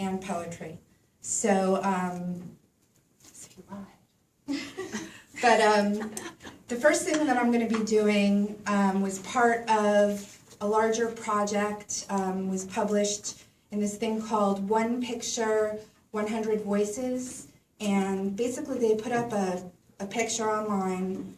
and poetry. So, but the first thing that I'm going to be doing was part of a larger project, was published in this thing called One Picture, 100 Voices, and basically they put up a picture online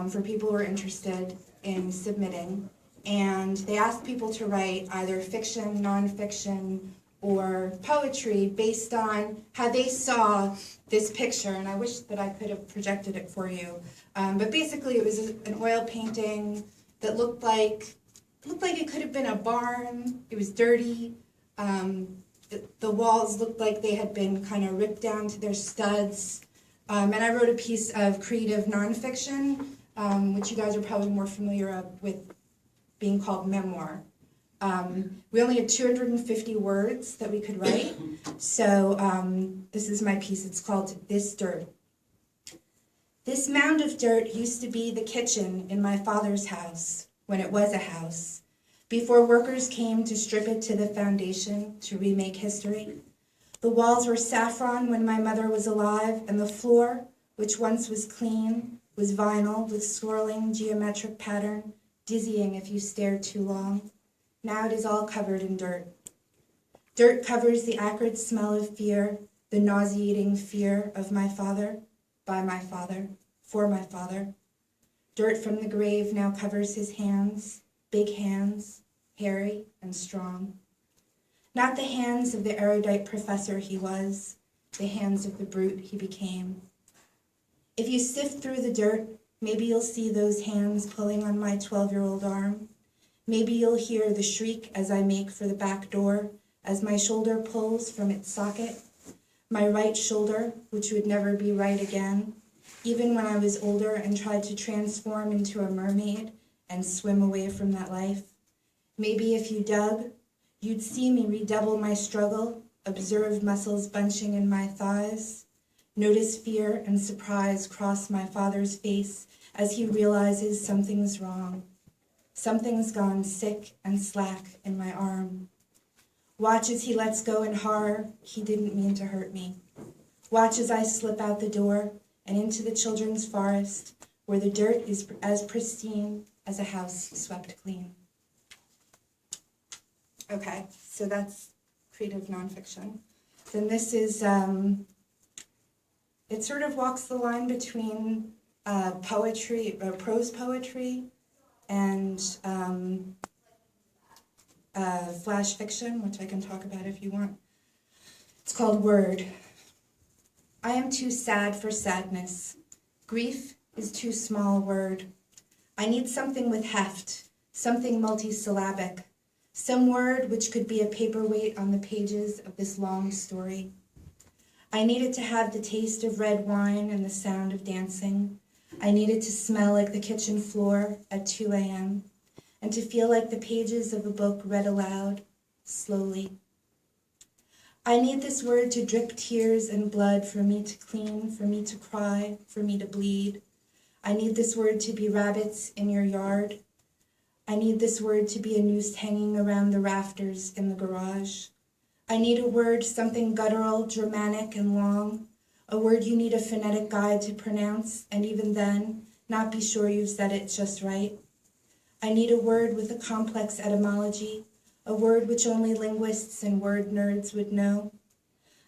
for people who are interested in submitting, and they asked people to write either fiction, nonfiction, or poetry based on how they saw this picture, and I wish that I could have projected it for you. But basically it was an oil painting that looked like it could have been a barn. It was dirty. The walls looked like they had been kind of ripped down to their studs. And I wrote a piece of creative nonfiction, which you guys are probably more familiar with being called memoir. We only had 250 words that we could write, so this is my piece. It's called This Dirt. This mound of dirt used to be the kitchen in my father's house, when it was a house, before workers came to strip it to the foundation to remake history. The walls were saffron when my mother was alive, and the floor, which once was clean, was vinyl with swirling geometric pattern, dizzying if you stared too long. Now it is all covered in dirt. Dirt covers the acrid smell of fear, the nauseating fear of my father, by my father, for my father. Dirt from the grave now covers his hands, big hands, hairy and strong. Not the hands of the erudite professor he was, the hands of the brute he became. If you sift through the dirt, maybe you'll see those hands pulling on my 12-year-old arm. Maybe you'll hear the shriek as I make for the back door, as my shoulder pulls from its socket. My right shoulder, which would never be right again, even when I was older and tried to transform into a mermaid and swim away from that life. Maybe if you dug, you'd see me redouble my struggle, observe muscles bunching in my thighs, notice fear and surprise cross my father's face as he realizes something's wrong. Something's gone sick and slack in my arm. Watch as he lets go in horror. He didn't mean to hurt me. Watch as I slip out the door and into the children's forest, where the dirt is as pristine as a house swept clean. Okay, so that's creative nonfiction. Then this is, it sort of walks the line between poetry, or prose poetry, and flash fiction, which I can talk about if you want. It's called Word. I am too sad for sadness. Grief is too small a word. I need something with heft, something multisyllabic, some word which could be a paperweight on the pages of this long story. I needed to have the taste of red wine and the sound of dancing. I needed to smell like the kitchen floor at 2 a.m. and to feel like the pages of a book read aloud, slowly. I need this word to drip tears and blood for me to clean, for me to cry, for me to bleed. I need this word to be rabbits in your yard. I need this word to be a noose hanging around the rafters in the garage. I need a word, something guttural, Germanic, and long, a word you need a phonetic guide to pronounce, and even then, not be sure you've said it just right. I need a word with a complex etymology, a word which only linguists and word nerds would know.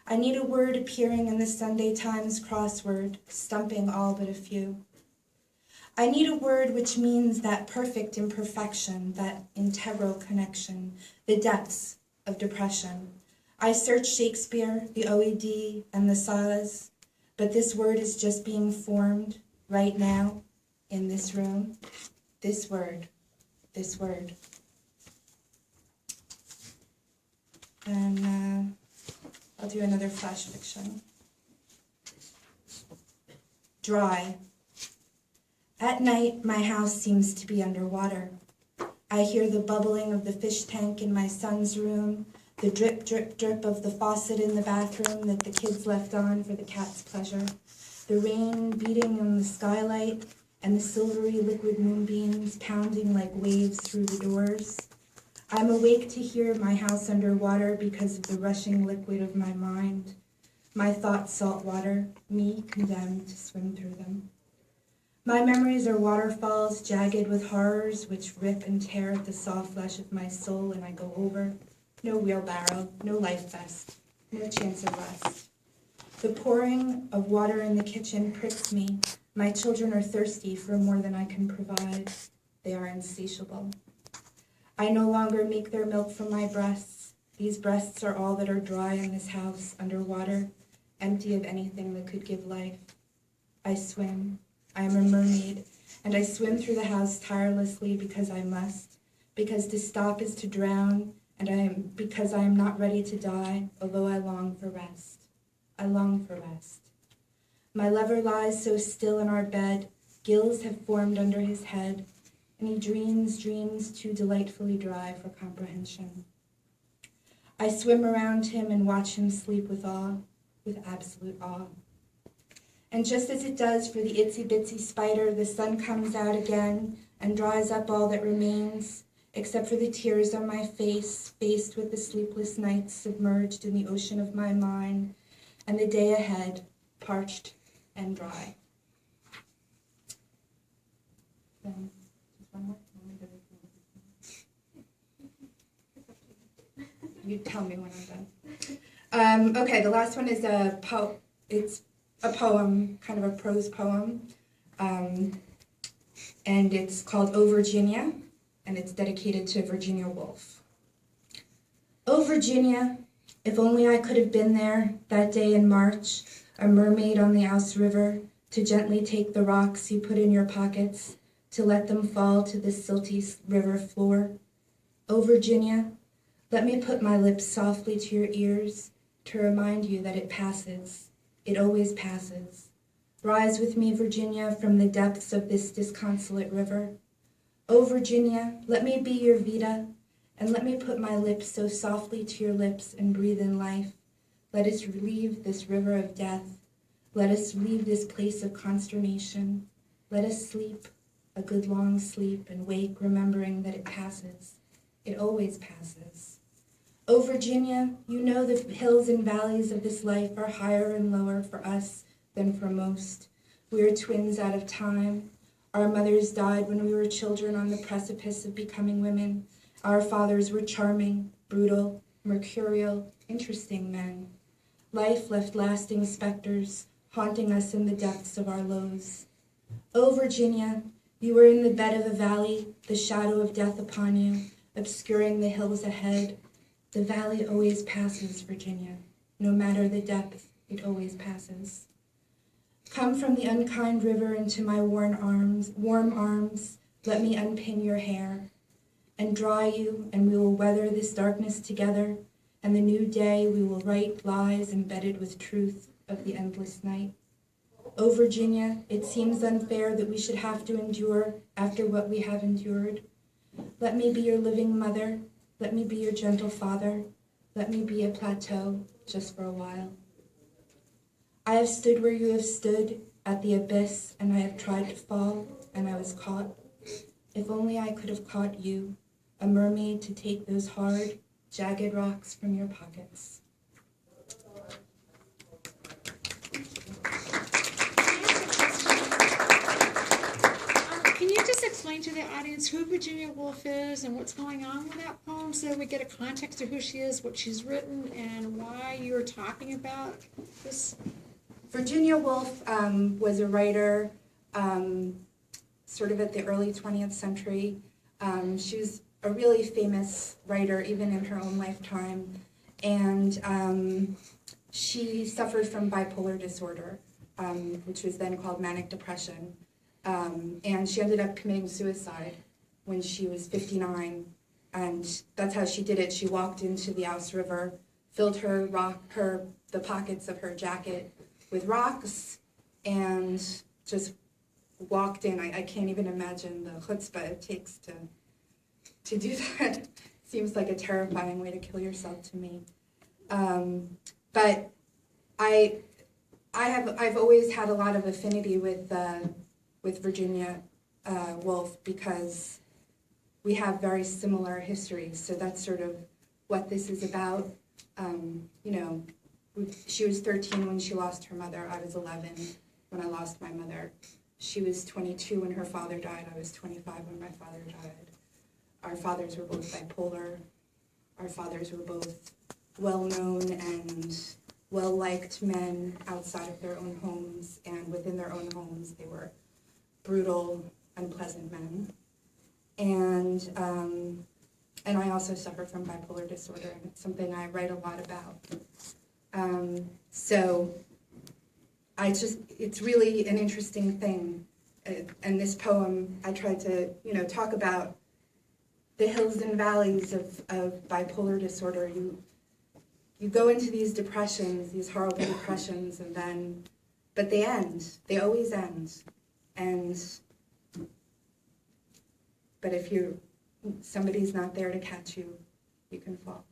I need a word appearing in the Sunday Times crossword, stumping all but a few. I need a word which means that perfect imperfection, that integral connection, the depths of depression. I search Shakespeare, the OED, and the Salas, but this word is just being formed right now in this room. This word, this word. And I'll do another flash fiction. Dry. At night, my house seems to be underwater. I hear the bubbling of the fish tank in my son's room, the drip, drip, drip of the faucet in the bathroom that the kids left on for the cat's pleasure, the rain beating on the skylight, and the silvery liquid moonbeams pounding like waves through the doors. I'm awake to hear my house underwater because of the rushing liquid of my mind. My thoughts salt water, me condemned to swim through them. My memories are waterfalls jagged with horrors which rip and tear at the soft flesh of my soul, and I go over. No wheelbarrow, no life vest, no chance of rest. The pouring of water in the kitchen pricks me. My children are thirsty for more than I can provide. They are insatiable. I no longer make their milk from my breasts. These breasts are all that are dry in this house, underwater, empty of anything that could give life. I swim. I am a mermaid, and I swim through the house tirelessly because I must, because to stop is to drown, and because I am not ready to die, although I long for rest. I long for rest. My lover lies so still in our bed, gills have formed under his head, and he dreams dreams too delightfully dry for comprehension. I swim around him and watch him sleep with awe, with absolute awe. And just as it does for the itsy-bitsy spider, the sun comes out again and dries up all that remains, except for the tears on my face, faced with the sleepless nights submerged in the ocean of my mind, and the day ahead, parched and dry. You tell me when I'm done. Okay, the last one is it's a poem, kind of a prose poem, and it's called "O Virginia," and it's dedicated to Virginia Woolf. Oh, Virginia, if only I could have been there that day in March, a mermaid on the Ouse River, to gently take the rocks you put in your pockets, to let them fall to the silty river floor. Oh, Virginia, let me put my lips softly to your ears to remind you that it passes. It always passes. Rise with me, Virginia, from the depths of this disconsolate river. Oh, Virginia, let me be your Vita, and let me put my lips so softly to your lips and breathe in life. Let us leave this river of death. Let us leave this place of consternation. Let us sleep, a good long sleep, and wake remembering that it passes. It always passes. Oh, Virginia, you know the hills and valleys of this life are higher and lower for us than for most. We are twins out of time. Our mothers died when we were children on the precipice of becoming women. Our fathers were charming, brutal, mercurial, interesting men. Life left lasting specters, haunting us in the depths of our lows. Oh, Virginia, you were in the bed of a valley, the shadow of death upon you, obscuring the hills ahead. The valley always passes, Virginia. No matter the depth, it always passes. Come from the unkind river into my warm arms, let me unpin your hair and dry you, and we will weather this darkness together, and the new day we will write lies embedded with truth of the endless night. Oh, Virginia, it seems unfair that we should have to endure after what we have endured. Let me be your living mother. Let me be your gentle father. Let me be a plateau just for a while. I have stood where you have stood at the abyss, and I have tried to fall, and I was caught. If only I could have caught you, a mermaid, to take those hard, jagged rocks from your pockets. Can you just explain to the audience who Virginia Woolf is and what's going on with that poem so we get a context of who she is, what she's written, and why you're talking about this? Virginia Woolf was a writer sort of at the early 20th century. She was a really famous writer even in her own lifetime, and she suffered from bipolar disorder, which was then called manic depression. And she ended up committing suicide when she was 59, and that's how she did it. She walked into the Ouse River, filled the pockets of her jacket with rocks, and just walked in. I can't even imagine the chutzpah it takes to do that. Seems like a terrifying way to kill yourself to me. But I've always had a lot of affinity with Virginia Woolf because we have very similar histories. So that's sort of what this is about. You know, she was 13 when she lost her mother. I was 11 when I lost my mother. She was 22 when her father died. I was 25 when my father died. Our fathers were both bipolar. Our fathers were both well-known and well-liked men outside of their own homes, and within their own homes they were brutal, unpleasant men. And I also suffer from bipolar disorder, and it's something I write a lot about. So it's really an interesting thing. And this poem, I tried to, you know, talk about the hills and valleys of bipolar disorder. You go into these depressions, these horrible depressions, and then, but they end. They always end. But if somebody's not there to catch you, you can fall.